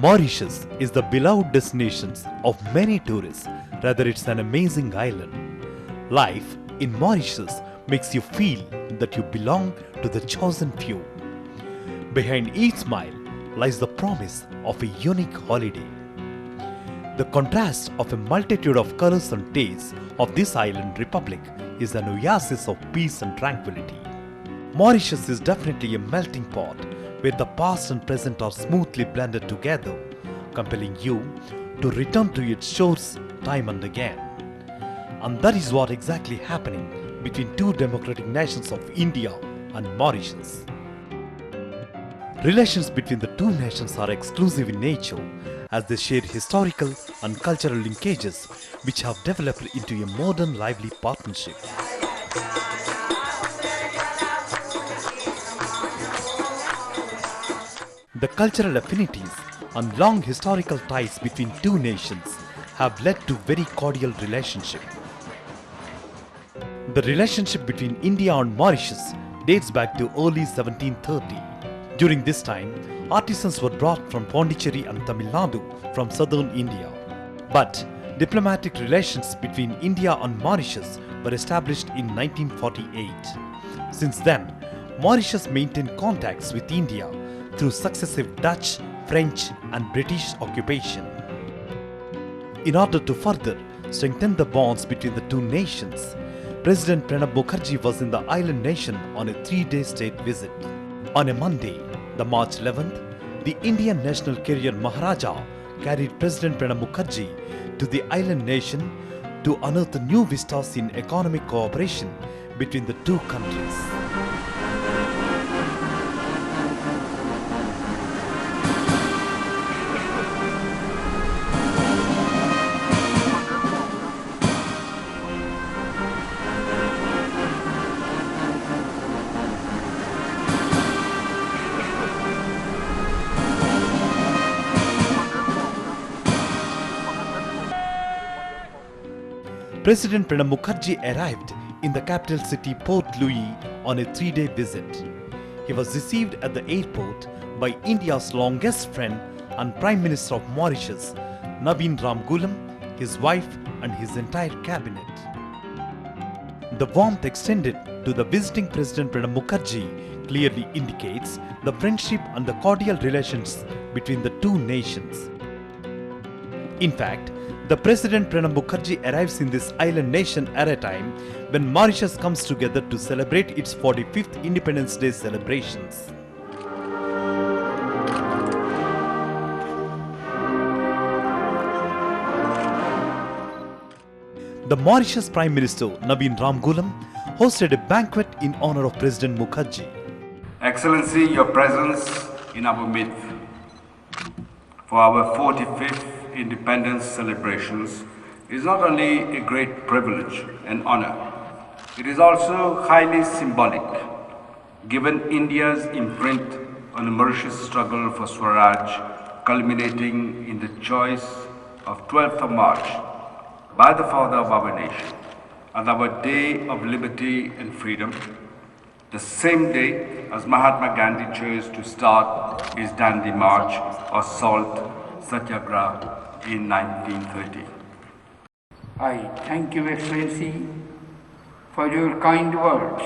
Mauritius is the beloved destination of many tourists, rather it's an amazing island. Life in Mauritius makes you feel that you belong to the chosen few. Behind each smile lies the promise of a unique holiday. The contrast of a multitude of colors and tastes of this island republic is an oasis of peace and tranquility. Mauritius is definitely a melting pot where the past and present are smoothly blended together, compelling you to return to its shores time and again. And that is what exactly happening between two democratic nations of India and Mauritius. Relations between the two nations are exclusive in nature as they share historical and cultural linkages which have developed into a modern lively partnership. The cultural affinities and long historical ties between two nations have led to very cordial relationship. The relationship between India and Mauritius dates back to early 1730. During this time, artisans were brought from Pondicherry and Tamil Nadu from southern India. But diplomatic relations between India and Mauritius were established in 1948. Since then, Mauritius maintained contacts with India through successive Dutch, French and British occupation. In order to further strengthen the bonds between the two nations, President Mukherjee was in the island nation on a 3-day state visit. On a Monday, the March 11th, the Indian national carrier Maharaja carried President Mukherjee to the island nation to unearth new vistas in economic cooperation between the two countries. President Pranab Mukherjee arrived in the capital city Port Louis on a 3-day visit. He was received at the airport by India's longest friend and Prime Minister of Mauritius, Naveen Ramgoolam, his wife and his entire cabinet. The warmth extended to the visiting President Pranab Mukherjee clearly indicates the friendship and the cordial relations between the two nations. In fact, the President Pranab Mukherjee arrives in this island nation at a time when Mauritius comes together to celebrate its 45th Independence Day celebrations. The Mauritius Prime Minister Naveen Ramgoolam hosted a banquet in honor of President Mukherjee. Excellency, your presence in our midst for our 45th independence celebrations is not only a great privilege and honor, it is also highly symbolic, given India's imprint on the Mauritius struggle for Swaraj, culminating in the choice of 12th of March by the father of our nation as our day of liberty and freedom, the same day as Mahatma Gandhi chose to start his Dandi March or Salt Satyagraha in 1930. I thank you, Excellency, for your kind words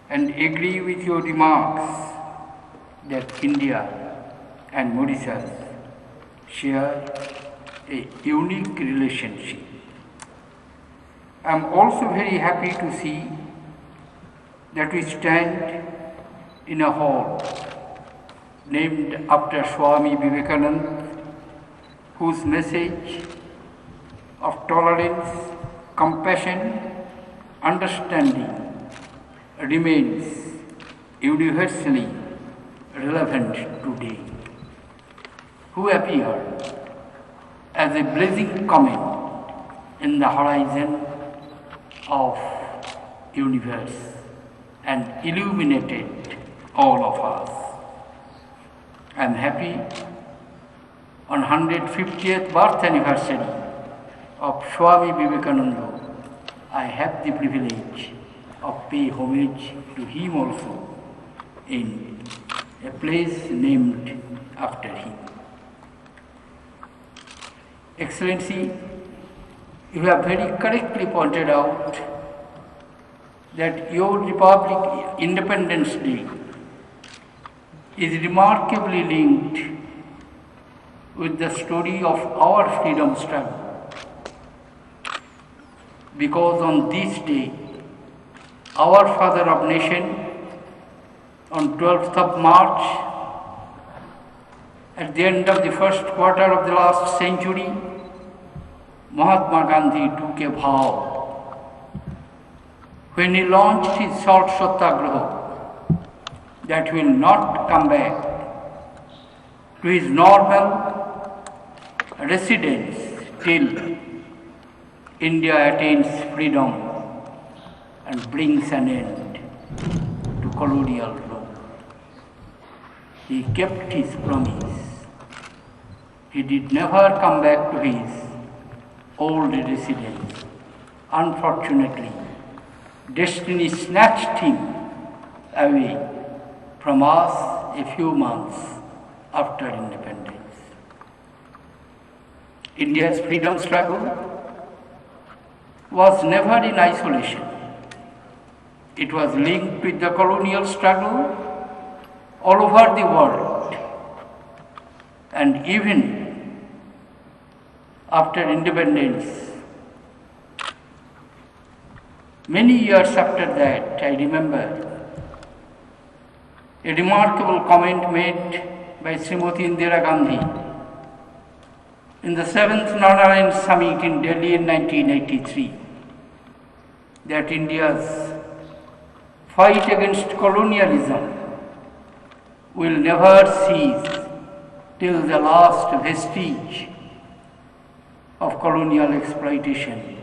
and agree with your remarks that India and Mauritius share a unique relationship. I am also very happy to see that we stand in a hall named after Swami Vivekananda, whose message of tolerance, compassion, understanding remains universally relevant today, who appeared as a blazing comet in the horizon of universe and illuminated all of us. I am happy on 150th birth anniversary of Swami Vivekananda, I have the privilege of pay homage to him also in a place named after him. Excellency, you have very correctly pointed out that your Republic Independence Day is remarkably linked with the story of our freedom struggle. Because on this day, our father of nation, on 12th of March, at the end of the first quarter of the last century, Mahatma Gandhi took a vow when he launched his salt satyagraha that he will not come back to his normal residence till India attains freedom and brings an end to colonial rule. He kept his promise. He did never come back to his old residence. Unfortunately, destiny snatched him away from us a few months after independence. India's freedom struggle was never in isolation. It was linked with the colonial struggle all over the world. And even after independence, many years after that, I remember a remarkable comment made by Srimati Indira Gandhi in the 7th Narayan Summit in Delhi in 1983, that India's fight against colonialism will never cease till the last vestige of colonial exploitation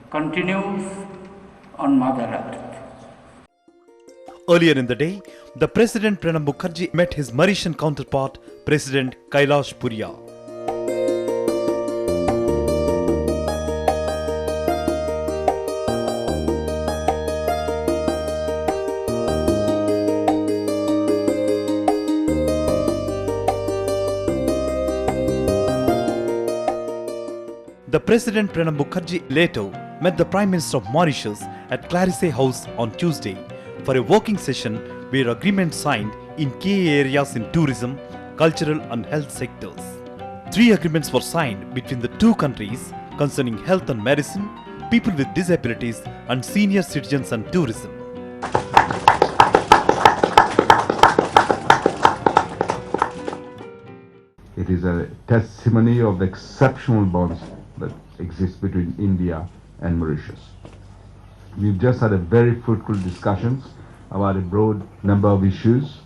continues on Mother Earth. Earlier in the day, the President Pranab Mukherjee met his Mauritian counterpart, President Kailash Puria. The President Pranab Mukherjee later met the Prime Minister of Mauritius at Clarice House on Tuesday for a working session where agreements signed in key areas in tourism, cultural and health sectors. 3 agreements were signed between the two countries concerning health and medicine, people with disabilities and senior citizens and tourism. It is a testimony of the exceptional bonds that exist between India and Mauritius. We've just had a very fruitful discussions about a broad number of issues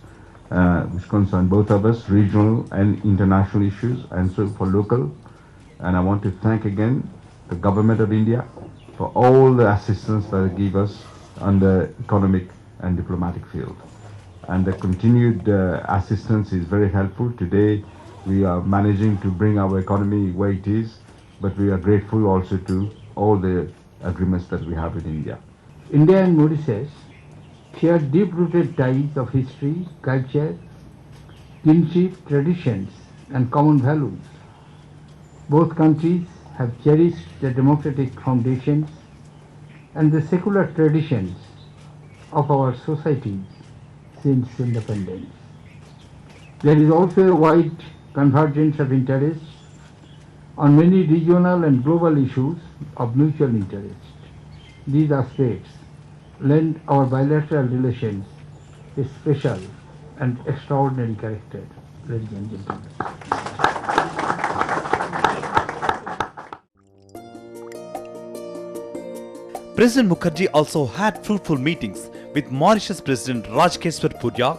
which concern both of us, regional and international issues, and so for local. And I want to thank again the Government of India for all the assistance that they give us on the economic and diplomatic field. And the continued assistance is very helpful. Today we are managing to bring our economy where it is, but we are grateful also to all the agreements that we have with India. India and Mauritius share deep-rooted ties of history, culture, kinship, traditions, and common values. Both countries have cherished the democratic foundations and the secular traditions of our societies since independence. There is also a wide convergence of interests on many regional and global issues of mutual interest. These aspects lend our bilateral relations a special and extraordinary character, ladies and gentlemen. President Mukherjee also had fruitful meetings with Mauritius President Rajkeshwar Puria,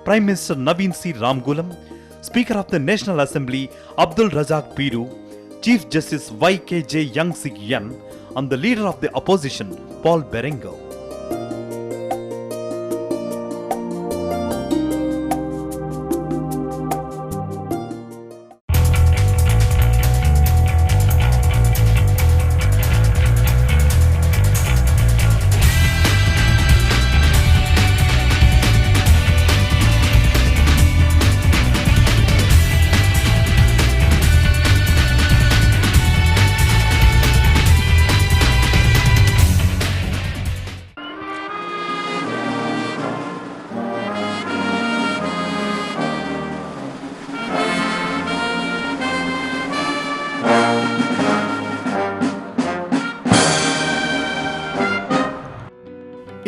Prime Minister Naveen C. Ramgoolam, Speaker of the National Assembly Abdul Razak Piru, Chief Justice Y.K.J. Young Sik Yan, and the leader of the opposition Paul Berenguer.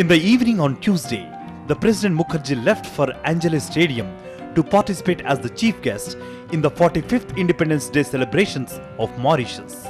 In the evening on Tuesday, the President Mukherjee left for Angeles Stadium to participate as the chief guest in the 45th Independence Day celebrations of Mauritius.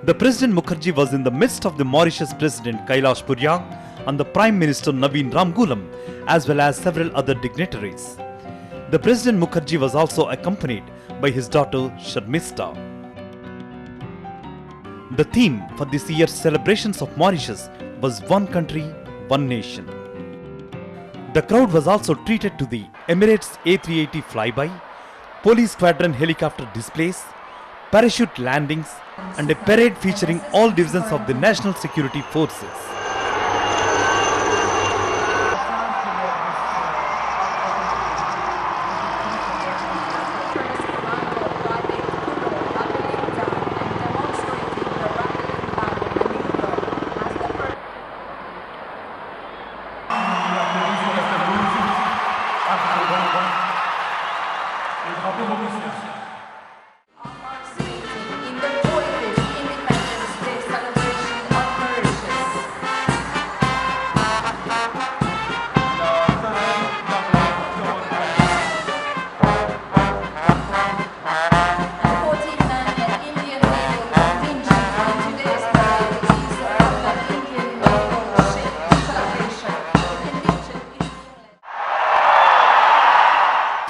The President Mukherjee was in the midst of the Mauritius President Kailash Puryang and the Prime Minister Naveen Ramgoolam, as well as several other dignitaries. The President Mukherjee was also accompanied by his daughter Sharmista. The theme for this year's celebrations of Mauritius was One Country, One Nation. The crowd was also treated to the Emirates A380 flyby, police squadron helicopter displays, parachute landings, and a parade featuring all divisions of the National Security Forces.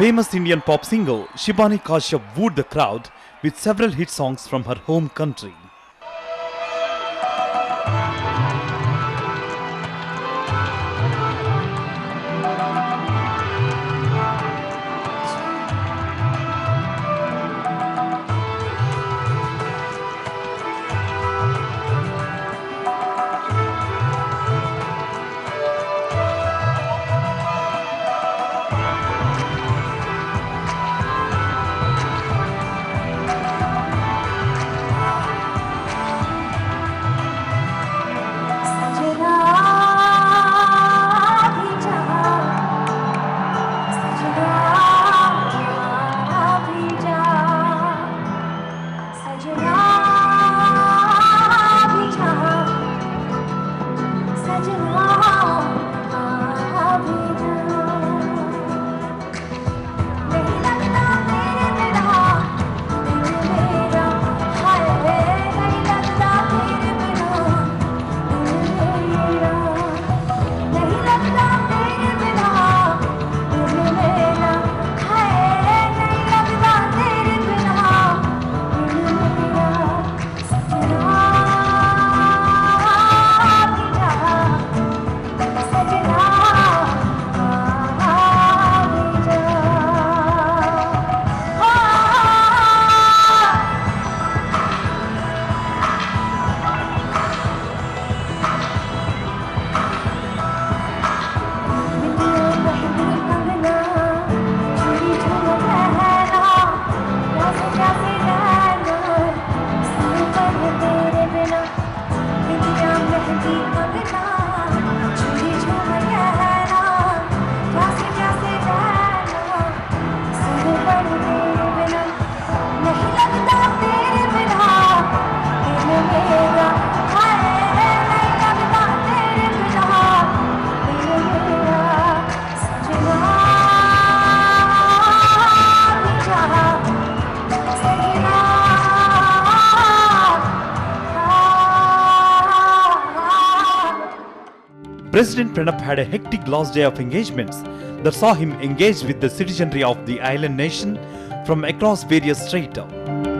Famous Indian pop singer Shibani Kashyap wooed the crowd with several hit songs from her home country. President Pranab had a hectic last day of engagements that saw him engaged with the citizenry of the island nation from across various strata.